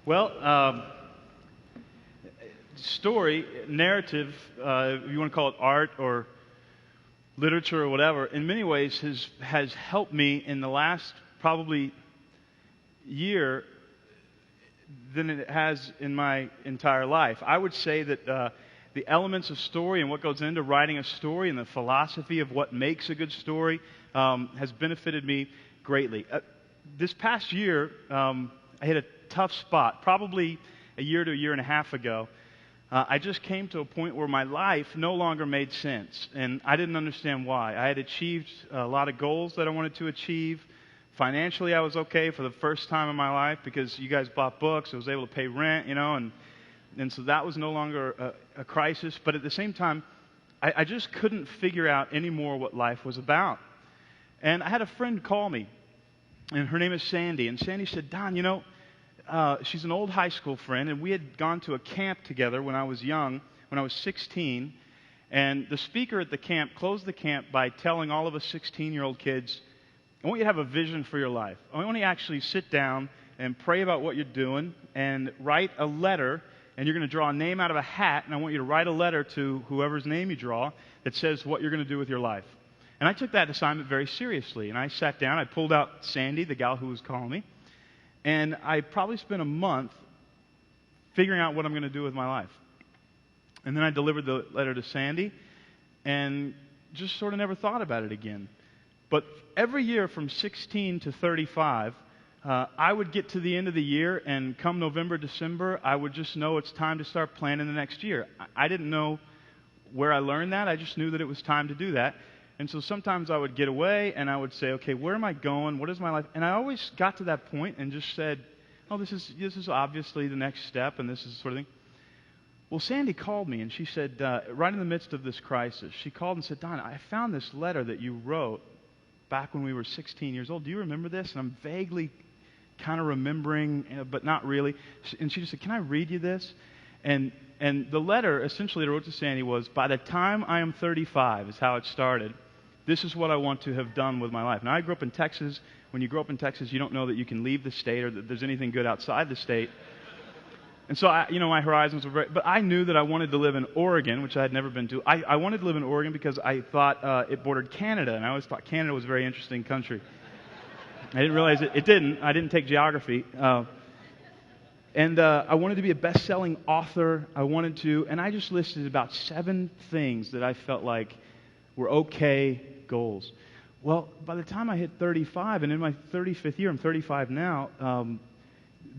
Well, story, narrative, if you want to call it art or literature or whatever, in many ways has helped me in the last probably year than it has in my entire life. I would say that the elements of story and what goes into writing a story and the philosophy of what makes a good story has benefited me greatly. This past year, I hit a tough spot, probably a year to a year and a half ago. I just came to a point where my life no longer made sense, and I didn't understand why. I had achieved a lot of goals that I wanted to achieve. Financially, I was okay for the first time in my life because you guys bought books. I was able to pay rent, and so that was no longer a crisis. But at the same time, I just couldn't figure out anymore what life was about. And I had a friend call me, and her name is Sandy. And Sandy said, Don, she's an old high school friend, and we had gone to a camp together when I was young, when I was 16. And the speaker at the camp closed the camp by telling all of us 16-year-old kids, I want you to have a vision for your life. I want you to actually sit down and pray about what you're doing and write a letter, and you're going to draw a name out of a hat, and I want you to write a letter to whoever's name you draw that says what you're going to do with your life. And I took that assignment very seriously, and I sat down, I pulled out Sandy, the gal who was calling me, and I probably spent a month figuring out what I'm going to do with my life. And then I delivered the letter to Sandy and just sort of never thought about it again. But every year from 16 to 35, I would get to the end of the year, and come November, December, I would just know it's time to start planning the next year. I didn't know where I learned that. I just knew that it was time to do that. And so sometimes I would get away, and I would say, okay, where am I going? What is my life? And I always got to that point and just said, oh, this is obviously the next step, and this is the sort of thing. Well, Sandy called me, and she said, right in the midst of this crisis, she called and said, Don, I found this letter that you wrote back when we were 16 years old. Do you remember this? And I'm vaguely kind of remembering, but not really. And she just said, can I read you this? And the letter essentially that I wrote to Sandy was, by the time I am 35 is how it started. This is what I want to have done with my life. Now, I grew up in Texas. When you grow up in Texas, you don't know that you can leave the state or that there's anything good outside the state. And so, my horizons were but I knew that I wanted to live in Oregon, which I had never been to. I wanted to live in Oregon because I thought it bordered Canada, and I always thought Canada was a very interesting country. I didn't realize it didn't. I didn't take geography. And I wanted to be a best-selling author. And I just listed about 7 things that I felt like were okay goals. Well, by the time I hit 35, and in my 35th year, I'm 35 now,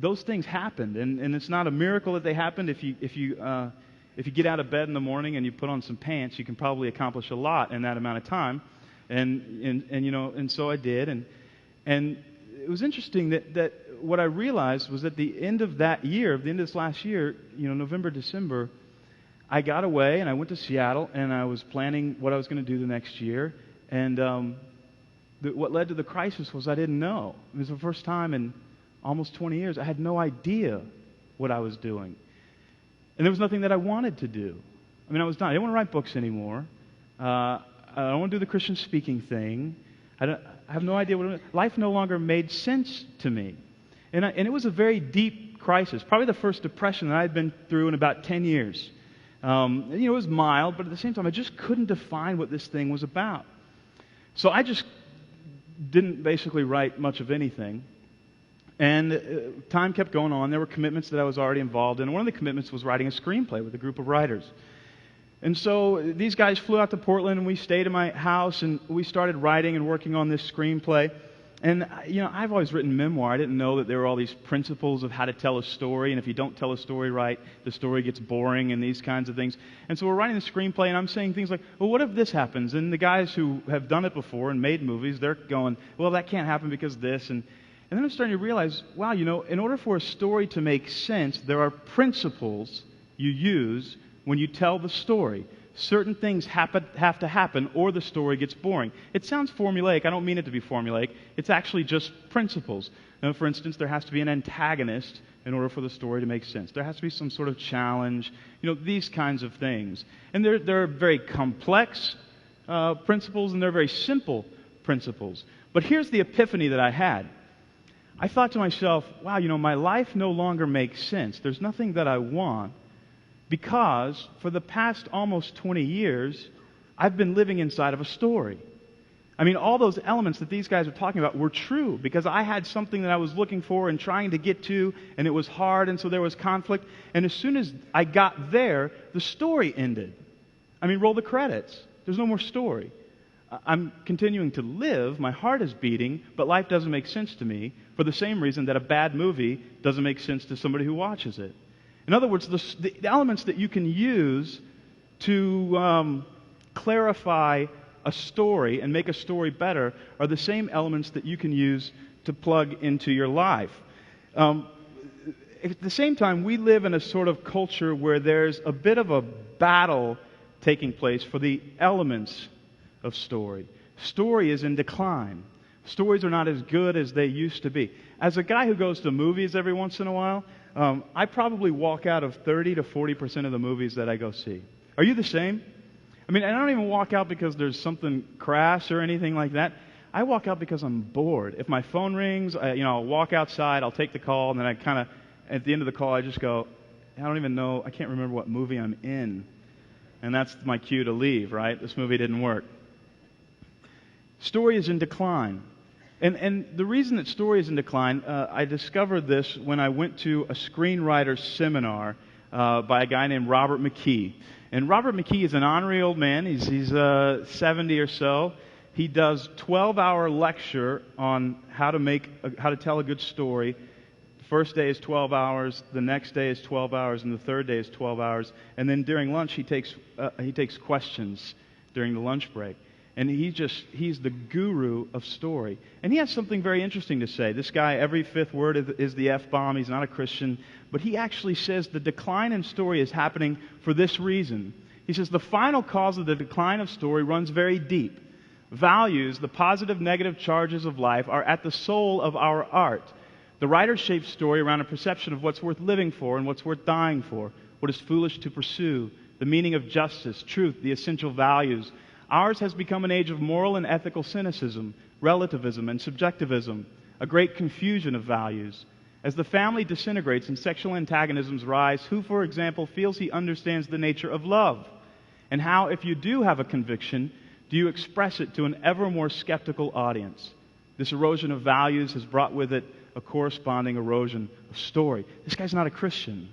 those things happened, and it's not a miracle that they happened. If you get out of bed in the morning and you put on some pants, you can probably accomplish a lot in that amount of time, and so I did, and it was interesting that what I realized was at the end of that year, at the end of this last year, November, December, I got away and I went to Seattle and I was planning what I was going to do the next year, and what led to the crisis was I didn't know. It was the first time in almost 20 years, I had no idea what I was doing. And there was nothing that I wanted to do. I mean, I was done. I didn't want to write books anymore. I don't want to do the Christian speaking thing. I have no idea life no longer made sense to me. And it was a very deep crisis, probably the first depression that I had been through in about 10 years. It was mild, but at the same time, I just couldn't define what this thing was about. So I just didn't basically write much of anything. And time kept going on. There were commitments that I was already involved in. One of the commitments was writing a screenplay with a group of writers. And so these guys flew out to Portland, and we stayed in my house, and we started writing and working on this screenplay. And, I've always written memoir. I didn't know that there were all these principles of how to tell a story, and if you don't tell a story right, the story gets boring and these kinds of things. And so we're writing the screenplay, and I'm saying things like, well, what if this happens? And the guys who have done it before and made movies, they're going, well, that can't happen because this. And then I'm starting to realize, wow, in order for a story to make sense, there are principles you use when you tell the story. Certain things have to happen or the story gets boring. It sounds formulaic. I don't mean it to be formulaic. It's actually just principles. For instance, there has to be an antagonist in order for the story to make sense. There has to be some sort of challenge, these kinds of things. And there are very complex principles and there are very simple principles. But here's the epiphany that I had. I thought to myself, wow, my life no longer makes sense. There's nothing that I want because for the past almost 20 years, I've been living inside of a story. I mean, all those elements that these guys are talking about were true because I had something that I was looking for and trying to get to, and it was hard, and so there was conflict. And as soon as I got there, the story ended. I mean, roll the credits. There's no more story. I'm continuing to live, my heart is beating, but life doesn't make sense to me for the same reason that a bad movie doesn't make sense to somebody who watches it. In other words, the elements that you can use to clarify a story and make a story better are the same elements that you can use to plug into your life. At the same time, we live in a sort of culture where there's a bit of a battle taking place for the elements of story. Story is in decline. Stories are not as good as they used to be. As a guy who goes to movies every once in a while, I probably walk out of 30 to 40% of the movies that I go see. Are you the same? I mean, I don't even walk out because there's something crass or anything like that. I walk out because I'm bored. If my phone rings, I'll walk outside, I'll take the call, and then I kind of, at the end of the call, I just go, I don't even know, I can't remember what movie I'm in. And that's my cue to leave, right? This movie didn't work. Story is in decline. And the reason that story is in decline, I discovered this when I went to a screenwriter seminar by a guy named Robert McKee. And Robert McKee is an ornery old man. He's 70 or so. He does 12-hour lecture on how to tell a good story. The first day is 12 hours, the next day is 12 hours, and the third day is 12 hours. And then during lunch, he takes questions during the lunch break. And he's the guru of story. And he has something very interesting to say. This guy, every fifth word is the F-bomb. He's not a Christian. But he actually says the decline in story is happening for this reason. He says the final cause of the decline of story runs very deep. Values, the positive, negative charges of life, are at the soul of our art. The writer shapes story around a perception of what's worth living for and what's worth dying for, what is foolish to pursue, the meaning of justice, truth, the essential values. Ours has become an age of moral and ethical cynicism, relativism, and subjectivism, a great confusion of values. As the family disintegrates and sexual antagonisms rise, who, for example, feels he understands the nature of love? And how, if you do have a conviction, do you express it to an ever more skeptical audience? This erosion of values has brought with it a corresponding erosion of story. This guy's not a Christian.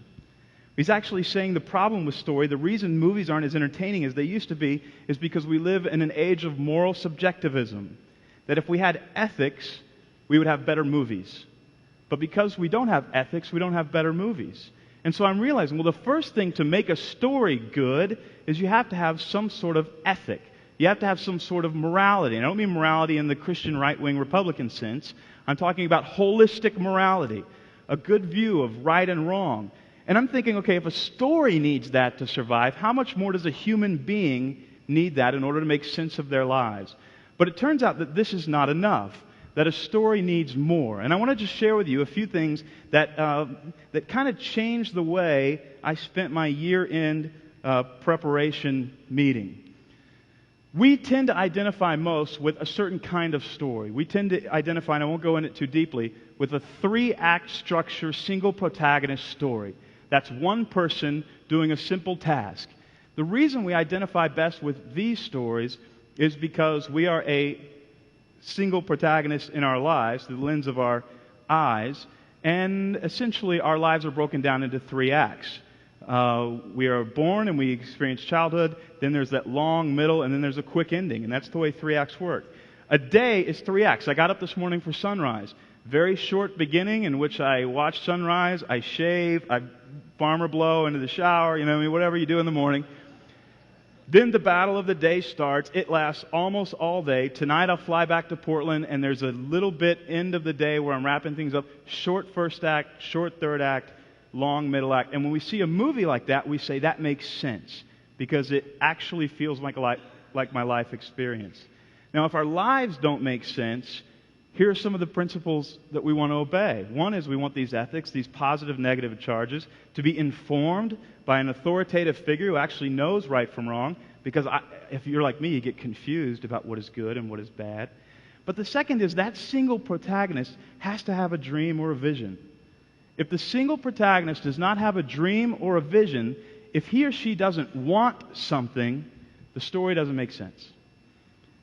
He's actually saying the problem with story, the reason movies aren't as entertaining as they used to be, is because we live in an age of moral subjectivism. That if we had ethics, we would have better movies. But because we don't have ethics, we don't have better movies. And so I'm realizing, well, the first thing to make a story good is you have to have some sort of ethic. You have to have some sort of morality. And I don't mean morality in the Christian right-wing Republican sense. I'm talking about holistic morality, a good view of right and wrong. And I'm thinking, okay, if a story needs that to survive, how much more does a human being need that in order to make sense of their lives? But it turns out that this is not enough, that a story needs more. And I want to just share with you a few things that kind of changed the way I spent my year-end preparation meeting. We tend to identify most with a certain kind of story. We tend to identify, and I won't go into it too deeply, with a 3-act structure, single protagonist story. That's one person doing a simple task. The reason we identify best with these stories is because we are a single protagonist in our lives, through the lens of our eyes, and essentially our lives are broken down into 3 acts. We are born and we experience childhood, then there's that long middle, and then there's a quick ending, and that's the way 3 acts work. A day is 3 acts. I got up this morning for sunrise. Very short beginning in which I watch sunrise, I shave, I farmer blow into the shower, whatever you do in the morning. Then the battle of the day starts. It lasts almost all day. Tonight I'll fly back to Portland, and there's a little bit end of the day where I'm wrapping things up. Short first act, short third act, long middle act. And when we see a movie like that, we say that makes sense because it actually feels like my life experience. Now, if our lives don't make sense, here are some of the principles that we want to obey. One is we want these ethics, these positive, negative charges, to be informed by an authoritative figure who actually knows right from wrong, because if you're like me, you get confused about what is good and what is bad. But the second is that single protagonist has to have a dream or a vision. If the single protagonist does not have a dream or a vision, if he or she doesn't want something, the story doesn't make sense.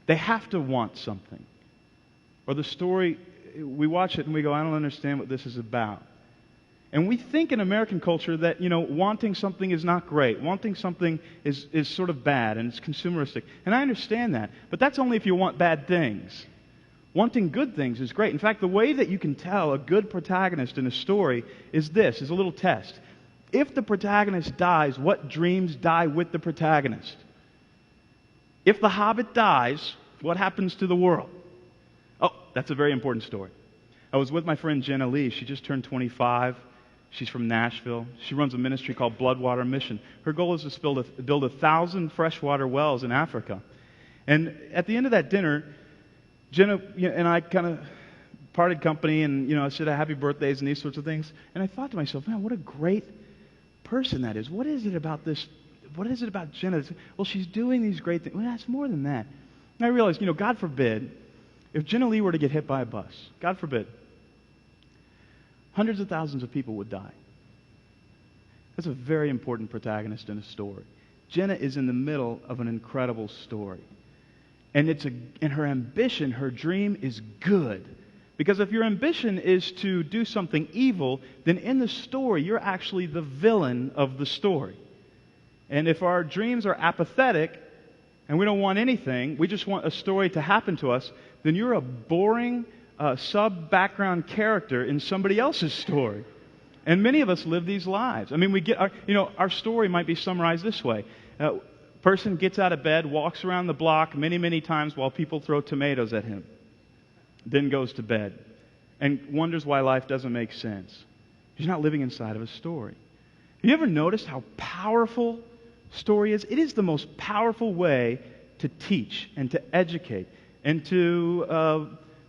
They have to want something. Or the story, we watch it and we go, I don't understand what this is about. And we think in American culture that, wanting something is not great. Wanting something is sort of bad and it's consumeristic. And I understand that. But that's only if you want bad things. Wanting good things is great. In fact, the way that you can tell a good protagonist in a story is a little test. If the protagonist dies, what dreams die with the protagonist? If the Hobbit dies, what happens to the world? Oh, that's a very important story. I was with my friend Jenna Lee. She just turned 25. She's from Nashville. She runs a ministry called Bloodwater Mission. Her goal is to build 1,000 freshwater wells in Africa. And at the end of that dinner, Jenna and I kind of parted company and, said happy birthdays and these sorts of things. And I thought to myself, man, what a great person that is. What is it about this? What is it about Jenna? Well, she's doing these great things. Well, that's more than that. And I realized, God forbid, if Jenna Lee were to get hit by a bus, God forbid, hundreds of thousands of people would die. That's a very important protagonist in a story. Jenna is in the middle of an incredible story. And her ambition, her dream is good. Because if your ambition is to do something evil, then in the story, you're actually the villain of the story. And if our dreams are apathetic, and we don't want anything, we just want a story to happen to us, then you're a boring sub-background character in somebody else's story. And many of us live these lives. I mean, we get our story might be summarized this way. Person gets out of bed, walks around the block many, many times while people throw tomatoes at him, then goes to bed and wonders why life doesn't make sense. He's not living inside of a story. Have you ever noticed how powerful story is? It is the most powerful way to teach and to educate and to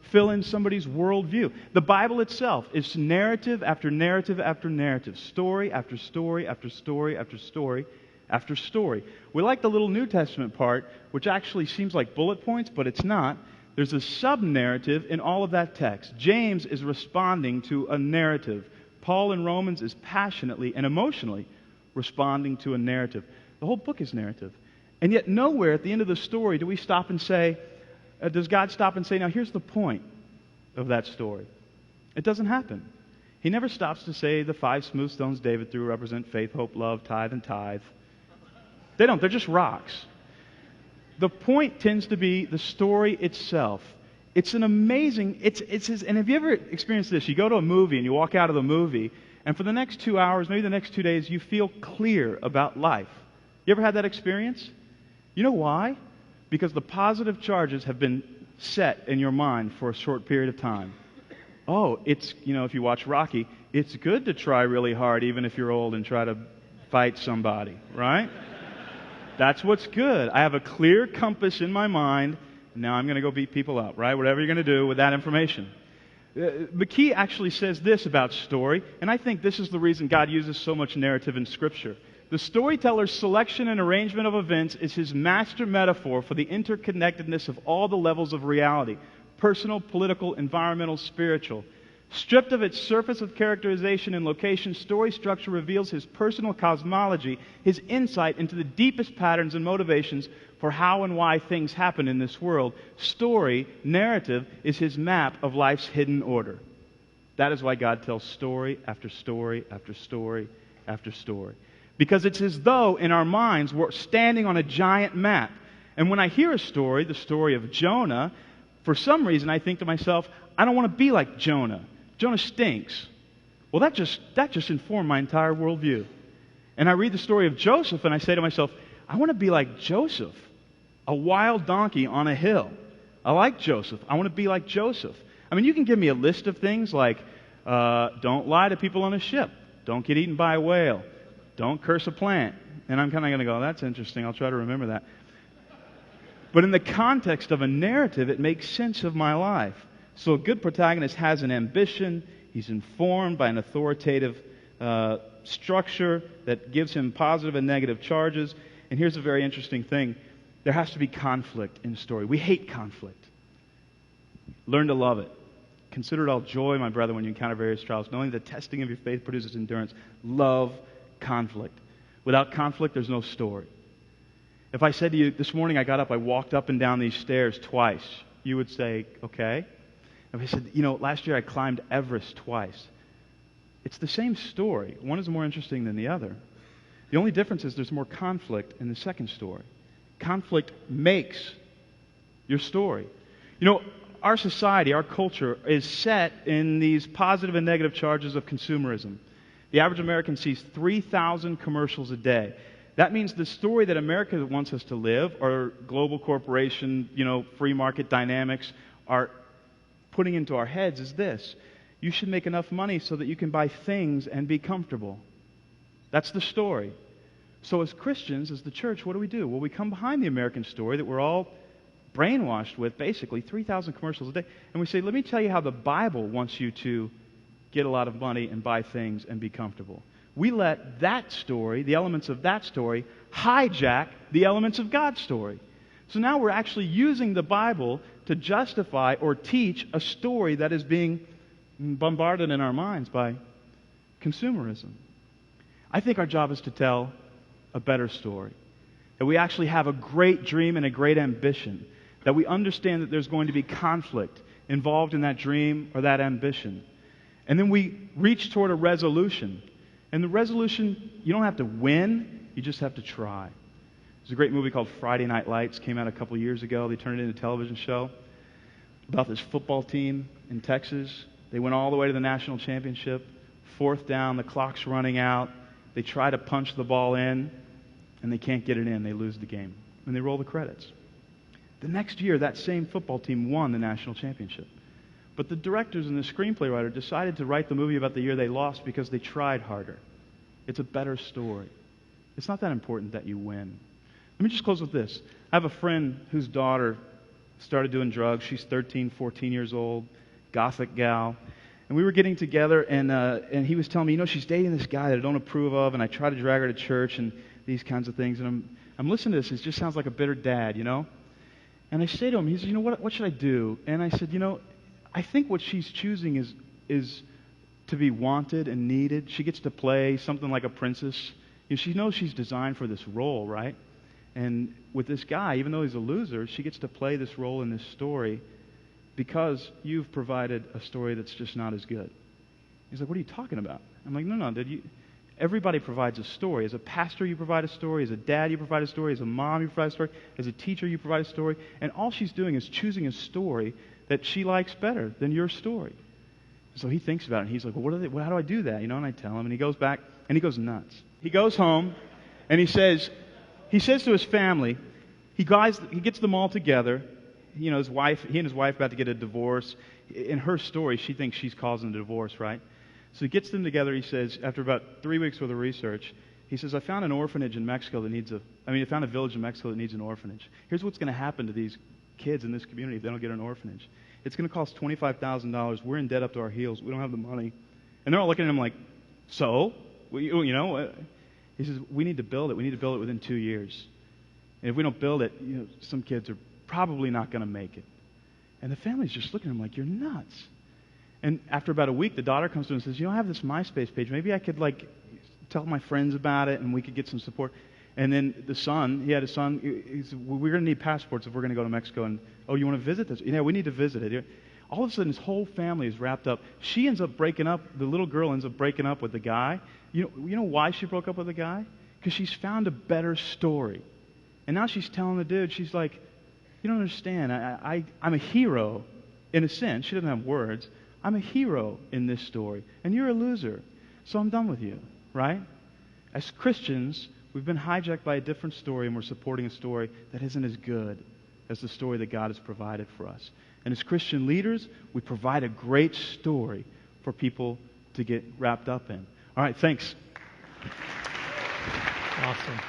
fill in somebody's worldview. The Bible itself is narrative after narrative after narrative, story after story after story after story after story. We like the little New Testament part, which actually seems like bullet points, but it's not. There's a sub-narrative in all of that text. James is responding to a narrative. Paul in Romans is passionately and emotionally responding to a narrative. The whole book is narrative. And yet nowhere at the end of the story do we stop and say, does God stop and say, now here's the point of that story? It doesn't happen. He never stops to say the 5 smooth stones David threw represent faith, hope, love, tithe, and tithe. They don't. They're just rocks. The point tends to be the story itself. It's an amazing, and have you ever experienced this? You go to a movie and you walk out of the movie, and for the next 2 hours, maybe the next 2 days, you feel clear about life. You ever had that experience? You know why? Because the positive charges have been set in your mind for a short period of time. Oh, if you watch Rocky, it's good to try really hard even if you're old and try to fight somebody, right? That's what's good. I have a clear compass in my mind. Now I'm going to go beat people up, right? Whatever you're going to do with that information. McKee actually says this about story, and I think this is the reason God uses so much narrative in Scripture. The storyteller's selection and arrangement of events is his master metaphor for the interconnectedness of all the levels of reality: personal, political, environmental, spiritual. Stripped of its surface of characterization and location, story structure reveals his personal cosmology, his insight into the deepest patterns and motivations for how and why things happen in this world. Story, narrative, is his map of life's hidden order. That is why God tells story after story after story after story. Because it's as though in our minds we're standing on a giant map. And when I hear a story, the story of Jonah, for some reason I think to myself, I don't want to be like Jonah. Jonah stinks. Well, that just informed my entire worldview. And I read the story of Joseph and I say to myself, I want to be like Joseph, a wild donkey on a hill. I like Joseph. I want to be like Joseph. I mean, you can give me a list of things like, don't lie to people on a ship. Don't get eaten by a whale. Don't curse a plant. And I'm kind of going to go, that's interesting. I'll try to remember that. But in the context of a narrative, it makes sense of my life. So a good protagonist has an ambition. He's informed by an authoritative structure that gives him positive and negative charges. And here's a very interesting thing. There has to be conflict in the story. We hate conflict. Learn to love it. Consider it all joy, my brother, when you encounter various trials, knowing the testing of your faith produces endurance. Love conflict. Without conflict, there's no story. If I said to you, this morning I got up, I walked up and down these stairs twice, you would say, okay. If I said, last year I climbed Everest twice, it's the same story. One is more interesting than the other. The only difference is there's more conflict in the second story. Conflict makes your story. Our society, our culture is set in these positive and negative charges of consumerism. The average American sees 3,000 commercials a day. That means the story that America wants us to live, or global corporation, free market dynamics are putting into our heads is this. You should make enough money so that you can buy things and be comfortable. That's the story. So as Christians, as the church, what do? Well, we come behind the American story that we're all brainwashed with, basically, 3,000 commercials a day. And we say, let me tell you how the Bible wants you to get a lot of money and buy things and be comfortable. We let that story, the elements of that story, hijack the elements of God's story. So now we're actually using the Bible to justify or teach a story that is being bombarded in our minds by consumerism. I think our job is to tell a better story. That we actually have a great dream and a great ambition. That we understand that there's going to be conflict involved in that dream or that ambition. And then we reach toward a resolution. And the resolution, you don't have to win, you just have to try. There's a great movie called Friday Night Lights, came out a couple years ago. They turned it into a television show about this football team in Texas. They went all the way to the national championship. 4th down, the clock's running out. They try to punch the ball in, and they can't get it in. They lose the game. And they roll the credits. The next year, that same football team won the national championship. But the directors and the screenplay writer decided to write the movie about the year they lost because they tried harder. It's a better story. It's not that important that you win. Let me just close with this. I have a friend whose daughter started doing drugs. She's 13, 14 years old, gothic gal. And we were getting together, and he was telling me, she's dating this guy that I don't approve of, and I try to drag her to church and these kinds of things. And I'm listening to this. It just sounds like a bitter dad, And I say to him, he says, what should I do? And I said, I think what she's choosing is to be wanted and needed. She gets to play something like a princess. She knows she's designed for this role, right? And with this guy, even though he's a loser, she gets to play this role in this story because you've provided a story that's just not as good. He's like, what are you talking about? I'm like, no, dude. Everybody provides a story. As a pastor, you provide a story. As a dad, you provide a story. As a mom, you provide a story. As a teacher, you provide a story. And all she's doing is choosing a story that she likes better than your story. So he thinks about it, and he's like, well, how do I do that? And I tell him, and he goes back, and he goes nuts. He goes home, and he says to his family, he gets them all together. He and his wife about to get a divorce. In her story, she thinks she's causing the divorce, right? So he gets them together. He says, after about 3 weeks worth of research, he says, I found a village in Mexico that needs an orphanage. Here's what's going to happen to these kids in this community if they don't get an orphanage. It's going to cost $25,000. We're in debt up to our heels. We don't have the money. And they're all looking at him like, so? He says, we need to build it. We need to build it within 2 years. And if we don't build it, some kids are probably not going to make it. And the family's just looking at him like, you're nuts. And after about a week, the daughter comes to him and says, I have this MySpace page. Maybe I could tell my friends about it and we could get some support. And then he had a son, he said, we're going to need passports if we're going to go to Mexico. And, you want to visit this? Yeah, we need to visit it. All of a sudden, his whole family is wrapped up. She ends up breaking up, the little girl ends up breaking up with the guy. You know why she broke up with the guy? Because she's found a better story. And now she's telling the dude, she's like, you don't understand. I'm a hero, in a sense. She doesn't have words. I'm a hero in this story. And you're a loser. So I'm done with you, right? As Christians, we've been hijacked by a different story, and we're supporting a story that isn't as good as the story that God has provided for us. And as Christian leaders, we provide a great story for people to get wrapped up in. All right, thanks. Awesome.